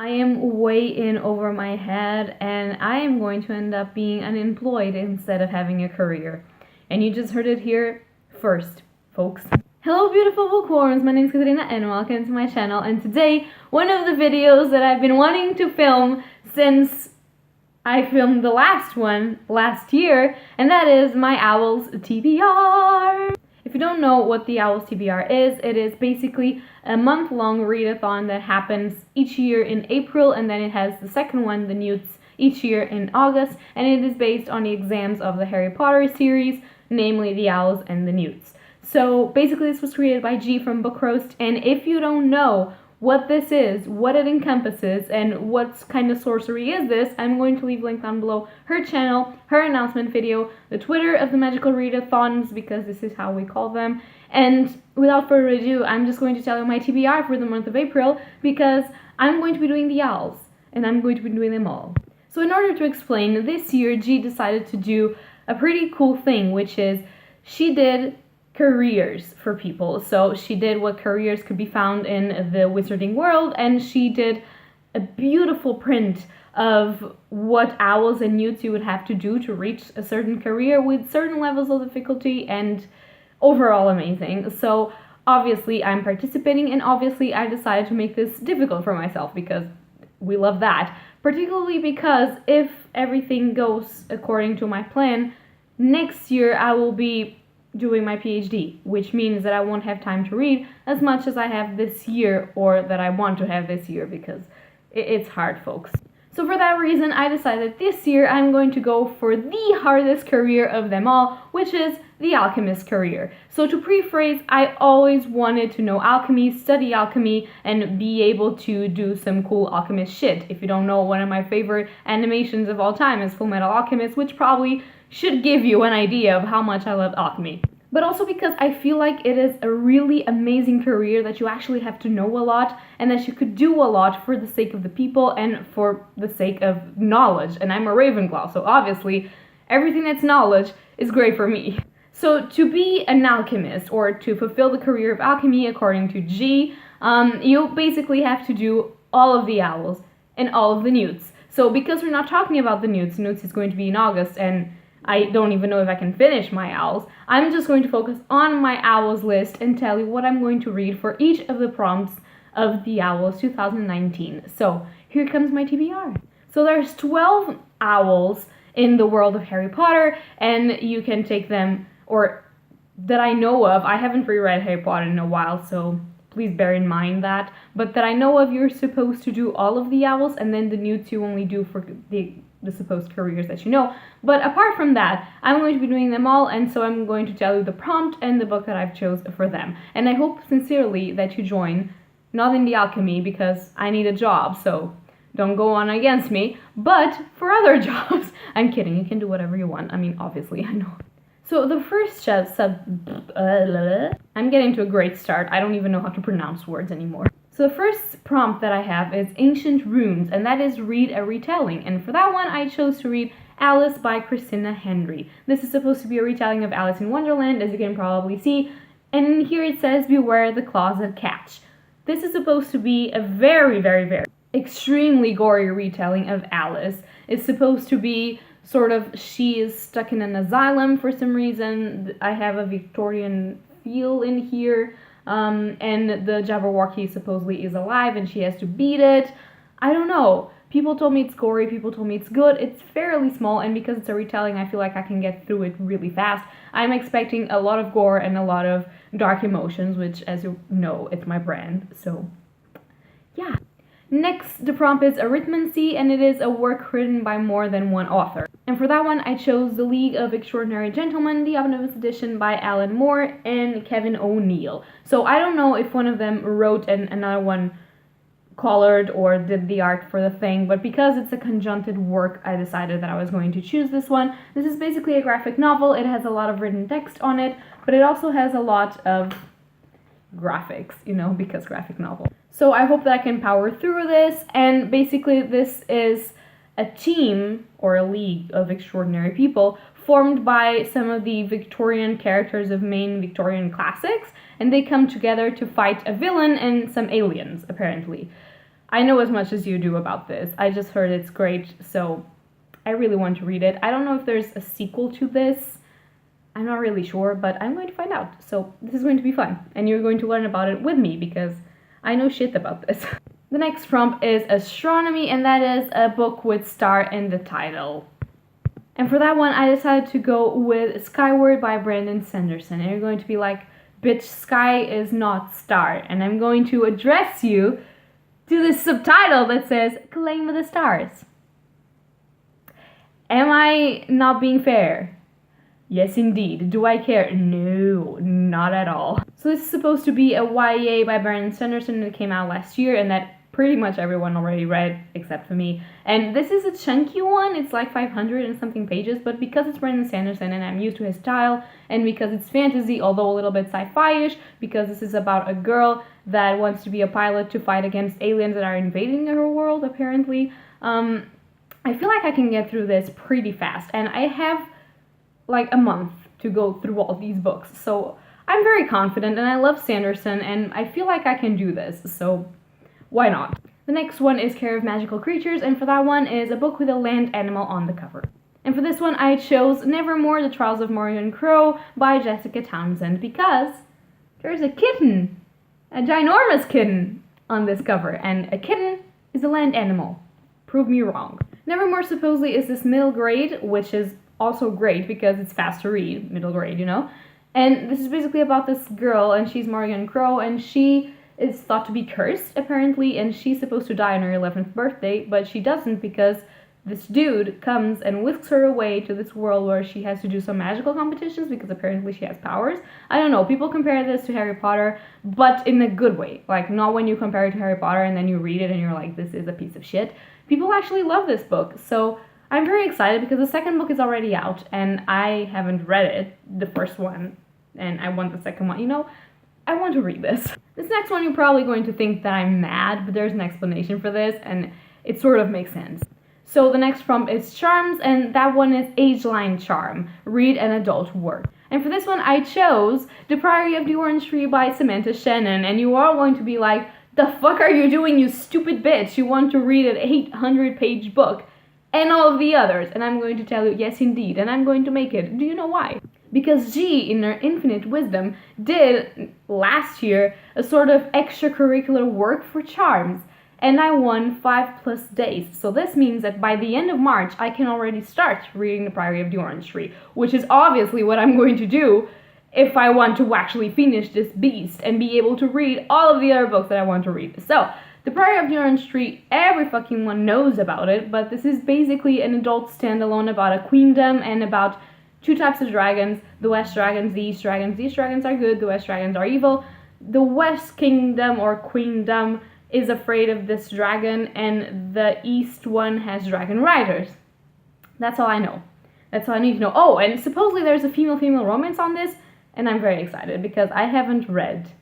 I am way in over my head and I am going to end up being unemployed instead of having a career. And you just heard it here first, folks. Hello beautiful bookworms, my name is Katarina and welcome to my channel, and today one of the videos that I've been wanting to film since I filmed the last one last year, and that is my Owls TBR. If you don't know what the Owls TBR is, it is basically a month-long readathon that happens each year in April, and then it has the second one, the Newts, each year in August, and it is based on the exams of the Harry Potter series, namely the Owls and the Newts. So basically this was created by G from Book Roast, and if you don't know what this is, what it encompasses, and what kind of sorcery is this, I'm going to leave a link down below her channel, her announcement video, the Twitter of the magical readathons, because this is how we call them. And without further ado, I'm just going to tell you my TBR for the month of April, because I'm going to be doing the Owls, and I'm going to be doing them all. So in order to explain, this year G decided to do a pretty cool thing, which is she did careers for people. So she did what careers could be found in the wizarding world, and she did a beautiful print of what owls and newts you would have to do to reach a certain career with certain levels of difficulty, and overall amazing. So obviously I'm participating, and obviously I decided to make this difficult for myself because we love that, particularly because if everything goes according to my plan, next year I will be doing my PhD, which means that I won't have time to read as much as I have this year, or that I want to have this year, because it's hard, folks. So for that reason, I decided this year I'm going to go for the hardest career of them all, which is the alchemist career. So to rephrase, I always wanted to know alchemy, study alchemy, and be able to do some cool alchemist shit. If you don't know, one of my favorite animations of all time is Fullmetal Alchemist, which probably should give you an idea of how much I love alchemy. But also because I feel like it is a really amazing career that you actually have to know a lot, and that you could do a lot for the sake of the people and for the sake of knowledge. And I'm a Ravenclaw, so obviously everything that's knowledge is great for me. So to be an alchemist, or to fulfill the career of alchemy according to G, you basically have to do all of the owls and all of the newts. So because we're not talking about the newts is going to be in August, and I don't even know if I can finish my owls, I'm just going to focus on my owls list and tell you what I'm going to read for each of the prompts of the Owls 2019. So here comes my TBR. So there's 12 owls in the world of Harry Potter, and you can take them, or that I know of, I haven't reread Harry Potter in a while, so please bear in mind that, but that I know of, you're supposed to do all of the owls, and then the newts you only do for the supposed careers that you know. But apart from that, I'm going to be doing them all, and so I'm going to tell you the prompt and the book that I've chose for them. And I hope sincerely that you join, not in the alchemy, because I need a job, so don't go on against me, but for other jobs. I'm kidding, you can do whatever you want. I mean, obviously, I know. So the first I'm getting to a great start. I don't even know how to pronounce words anymore. So the first prompt that I have is Ancient Runes, and that is read a retelling. And for that one, I chose to read Alice by Christina Henry. This is supposed to be a retelling of Alice in Wonderland, as you can probably see. And here it says, beware the closet catch. This is supposed to be a very, very, very extremely gory retelling of Alice. It's supposed to be sort of, she is stuck in an asylum for some reason. I have a Victorian feel in here. And the Jabberwocky supposedly is alive and she has to beat it. I don't know. People told me it's gory, people told me it's good. It's fairly small, and because it's a retelling, I feel like I can get through it really fast. I'm expecting a lot of gore and a lot of dark emotions, which, as you know, it's my brand, so yeah. Next, the prompt is Arithmancy, and it is a work written by more than one author. And for that one, I chose The League of Extraordinary Gentlemen, the Omnibus Edition by Alan Moore and Kevin O'Neill. So I don't know if one of them wrote and another one colored or did the art for the thing, but because it's a conjuncted work, I decided that I was going to choose this one. This is basically a graphic novel. It has a lot of written text on it, but it also has a lot of graphics, you know, because graphic novel. So I hope that I can power through this, and basically this is a team, or a league of extraordinary people, formed by some of the Victorian characters of main Victorian classics, and they come together to fight a villain and some aliens, apparently. I know as much as you do about this. I just heard it's great, so I really want to read it. I don't know if there's a sequel to this. I'm not really sure, but I'm going to find out. So this is going to be fun, and you're going to learn about it with me because I know shit about this. The next prompt is astronomy, and that is a book with star in the title. And for that one, I decided to go with Skyward by Brandon Sanderson. And you're going to be like, bitch, sky is not star. And I'm going to address you to the subtitle that says, Claim the Stars. Am I not being fair? Yes, indeed. Do I care? No, not at all. So this is supposed to be a YA by Brandon Sanderson that came out last year, and that pretty much everyone already read, except for me. And this is a chunky one. It's like 500 and something pages, but because it's Brandon Sanderson and I'm used to his style, and because it's fantasy, although a little bit sci-fi-ish, because this is about a girl that wants to be a pilot to fight against aliens that are invading her world, apparently, I feel like I can get through this pretty fast. And I have like a month to go through all these books, so I'm very confident, and I love Sanderson, and I feel like I can do this, so why not? The next one is Care of Magical Creatures, and for that one is a book with a land animal on the cover. And for this one I chose Nevermore, The Trials of Morgan Crow by Jessica Townsend, because there's a kitten, a ginormous kitten on this cover, and a kitten is a land animal. Prove me wrong. Nevermore supposedly is this middle grade, which is also great because it's fast to read, middle grade, you know? And this is basically about this girl, and she's Morgan Crow, and she is thought to be cursed, apparently, and she's supposed to die on her 11th birthday, but she doesn't because this dude comes and whisks her away to this world where she has to do some magical competitions because apparently she has powers. I don't know, people compare this to Harry Potter, but in a good way. Like, not when you compare it to Harry Potter and then you read it and you're like, this is a piece of shit. People actually love this book, so I'm very excited because the second book is already out and I haven't read it, the first one, and I want the second one. You know, I want to read this. This next one you're probably going to think that I'm mad, but there's an explanation for this and it sort of makes sense. So the next prompt is Charms, and that one is Age Line Charm. Read an adult work. And for this one I chose The Priory of the Orange Tree by Samantha Shannon, and you are going to be like, the fuck are you doing, you stupid bitch? You want to read an 800-page book and all of the others. And I'm going to tell you, yes indeed, and I'm going to make it. Do you know why? Because G, in her infinite wisdom, did last year a sort of extracurricular work for Charms, and I won 5+ days. So this means that by the end of March, I can already start reading The Priory of the Orange Tree, which is obviously what I'm going to do if I want to actually finish this beast and be able to read all of the other books that I want to read. So, The Priory of the Orange Tree, every fucking one knows about it, but this is basically an adult standalone about a queendom and about two types of dragons, the West Dragons, the East Dragons. The East Dragons are good, the West Dragons are evil. The West Kingdom or Queendom is afraid of this dragon, and the East one has dragon riders. That's all I know. That's all I need to know. Oh, and supposedly there's a female-female romance on this, and I'm very excited because I haven't read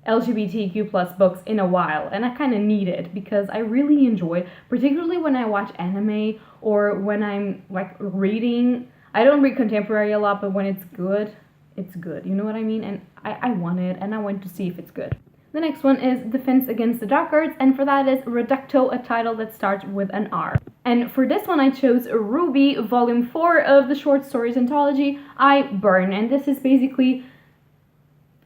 LGBTQ plus books in a while, and I kind of need it because I really enjoy, particularly when I watch anime or when I'm like reading. I don't read contemporary a lot, but when it's good, you know what I mean? And I want it, and I want to see if it's good. The next one is Defense Against the Dark Arts, and for that is Reducto, a title that starts with an R. And for this one I chose Ruby, Volume 4 of the short stories anthology I Burn, and this is basically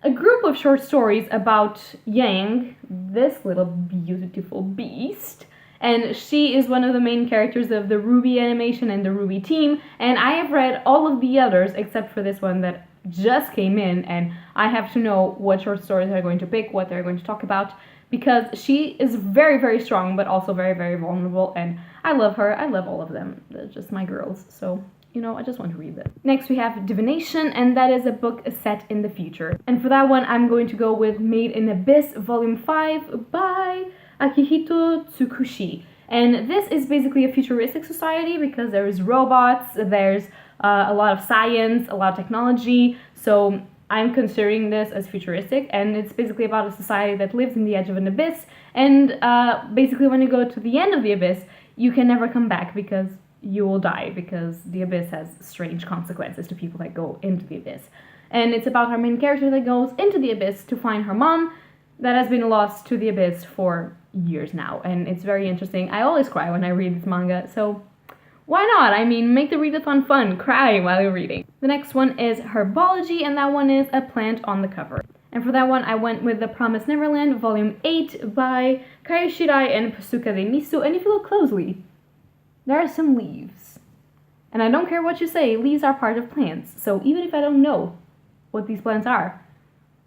a group of short stories about Yang, this little beautiful beast, and she is one of the main characters of the Ruby animation and the Ruby team, and I have read all of the others except for this one that just came in, and I have to know what short stories they're going to pick, what they're going to talk about, because she is very, very strong, but also very, very vulnerable, and I love her. I love all of them. They're just my girls, so, you know, I just want to read them. Next we have Divination, and that is a book set in the future. And for that one, I'm going to go with Made in Abyss, Volume 5 by Akihito Tsukushi. And this is basically a futuristic society because there's robots, there's a lot of science, a lot of technology, so I'm considering this as futuristic, and it's basically about a society that lives in the edge of an abyss, and basically when you go to the end of the abyss, you can never come back because you will die, because the abyss has strange consequences to people that go into the abyss. And it's about our main character that goes into the abyss to find her mom that has been lost to the abyss for years now, and it's very interesting. I always cry when I read this manga, so why not? I mean, make the readathon fun, cry while you're reading. The next one is Herbology, and that one is a plant on the cover. And for that one, I went with The Promised Neverland, Volume 8 by Kayoshirai and Pasuka de Misu, and if you look closely, there are some leaves. And I don't care what you say, leaves are part of plants, so even if I don't know what these plants are,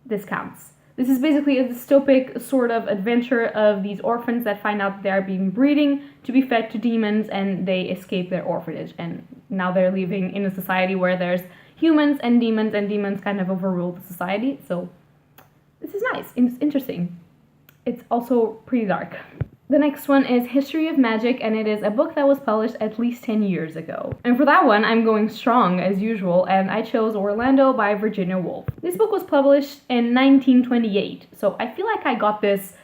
this counts. This is basically a dystopic sort of adventure of these orphans that find out they are being breeding to be fed to demons, and they escape their orphanage, and now they're living in a society where there's humans and demons kind of overrule the society, so this is nice, it's interesting. It's also pretty dark. The next one is History of Magic, and it is a book that was published at least 10 years ago. And for that one, I'm going strong as usual, and I chose Orlando by Virginia Woolf. This book was published in 1928, so I feel like I got this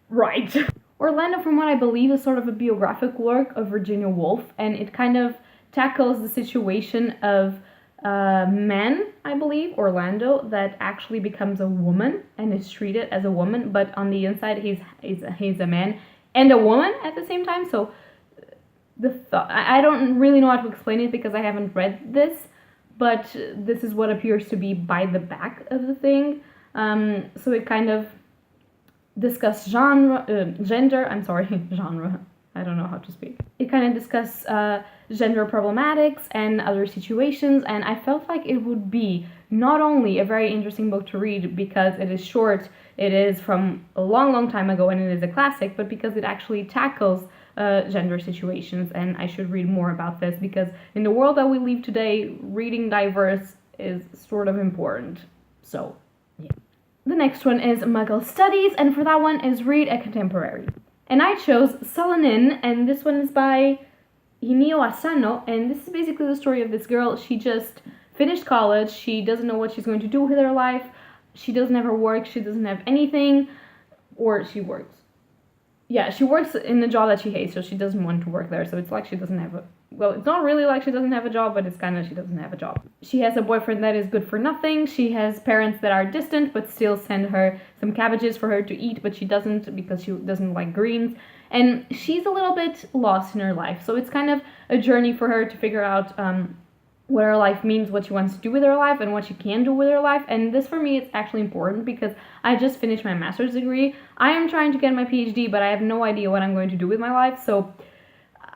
right. Orlando, from what I believe, is sort of a biographic work of Virginia Woolf, and it kind of tackles the situation of a man, I believe, Orlando, that actually becomes a woman and is treated as a woman, but on the inside he's a man and a woman at the same time. So I don't really know how to explain it because I haven't read this, but this is what appears to be by the back of the thing. So it kind of discuss genre. I don't know how to speak. It kind of discuss gender problematics and other situations, and I felt like it would be not only a very interesting book to read because it is short, it is from a long time ago, and it is a classic, but because it actually tackles gender situations, and I should read more about this because in the world that we live today, reading diverse is sort of important. So, yeah. The next one is Muggle Studies, and for that one is Read a Contemporary. And I chose Summonin, and this one is by Hinio Asano, and this is basically the story of this girl. She just finished college, she doesn't know what she's going to do with her life, she doesn't have her work, she doesn't have anything, or she works. Yeah, she works in a job that she hates, so she doesn't want to work there, so it's like she doesn't have a... Well, it's not really like she doesn't have a job, but it's kind of she doesn't have a job. She has a boyfriend that is good for nothing, she has parents that are distant, but still send her some cabbages for her to eat, but she doesn't because she doesn't like greens, and she's a little bit lost in her life, so it's kind of a journey for her to figure out what her life means, what she wants to do with her life, and what she can do with her life. And this, for me, it's actually important because I just finished my master's degree. I am trying to get my PhD, but I have no idea what I'm going to do with my life, so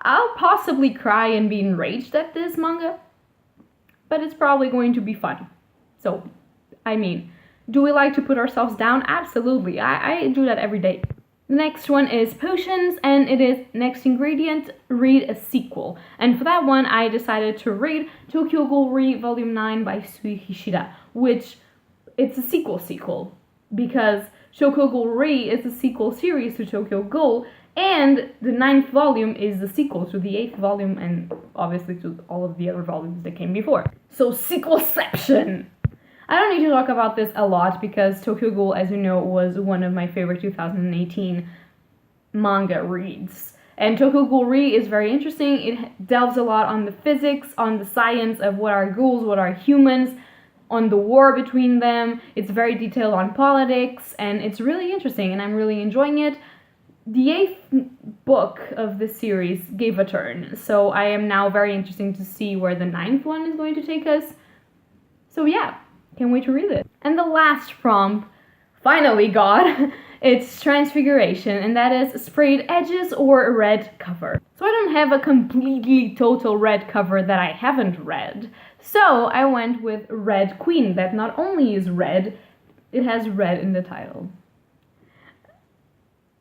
I'll possibly cry and be enraged at this manga, but it's probably going to be fun. So, I mean, do we like to put ourselves down? Absolutely. I do that every day. The next one is Potions, and it is Next Ingredient, Read a Sequel. And for that one, I decided to read Tokyo Ghoul Volume 9 by Sui Hishida, which it's a sequel, because Tokyo Ghoul is a sequel series to Tokyo Ghoul, and the 9th volume is the sequel to the 8th volume, and obviously to all of the other volumes that came before. So, sequelception! I don't need to talk about this a lot because Tokyo Ghoul, as you know, was one of my favorite 2018 manga reads. And Tokyo Ghoul is very interesting. It delves a lot on the physics, on the science of what are ghouls, what are humans, on the war between them. It's very detailed on politics, and it's really interesting, and I'm really enjoying it. The 8th book of this series gave a turn, so I am now very interested to see where the 9th one is going to take us. So yeah. Can't wait to read it. And the last prompt, finally got, it's Transfiguration, and that is sprayed edges or red cover. So I don't have a completely total red cover that I haven't read. So I went with Red Queen, that not only is red, it has red in the title.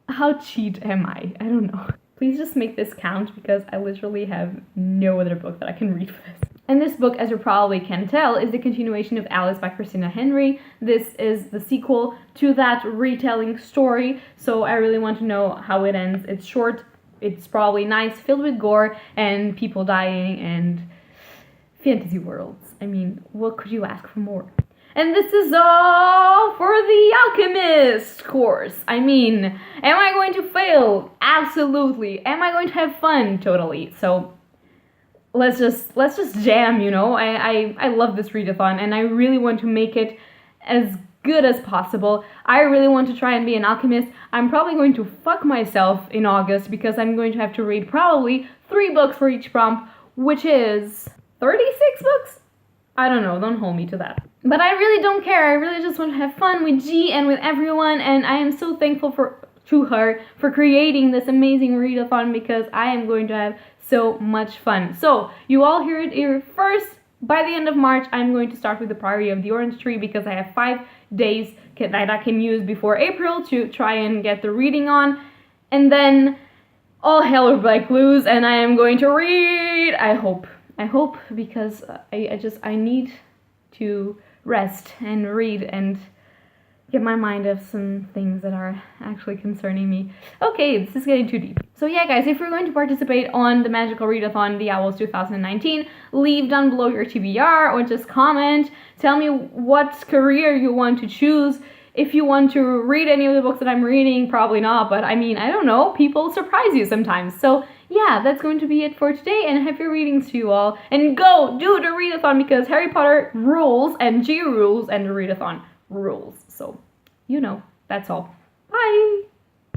How cheat am I? I don't know. Please just make this count because I literally have no other book that I can read for this. And this book, as you probably can tell, is the continuation of Alice by Christina Henry. This is the sequel to that retelling story, so I really want to know how it ends. It's short, it's probably nice, filled with gore and people dying and fantasy worlds. I mean, what could you ask for more? And this is all for the Alchemist course. I mean, am I going to fail? Absolutely. Am I going to have fun? Totally. So let's just jam, you know. I love this readathon, and I really want to make it as good as possible. I really want to try and be an alchemist. I'm probably going to fuck myself in August because I'm going to have to read probably 3 books for each prompt, which is 36 books? I don't know, don't hold me to that. But I really don't care. I really just want to have fun with G and with everyone, and I am so thankful to her for creating this amazing readathon because I am going to have so much fun. So, you all hear it here first. By the end of March, I'm going to start with the Priory of the Orange Tree because I have 5 days that I can use before April to try and get the reading on. And then all hell will break loose and I am going to read. I hope because I need to rest and read and get my mind off some things that are actually concerning me. Okay, this is getting too deep. So yeah, guys, if you're going to participate on the Magical Readathon, the Owls 2019, leave down below your TBR or just comment. Tell me what career you want to choose. If you want to read any of the books that I'm reading, probably not, but I mean, I don't know, people surprise you sometimes. So yeah, that's going to be it for today, and happy readings to you all. And go do the readathon because Harry Potter rules, and G rules, and the readathon rules. So, you know, that's all. Bye!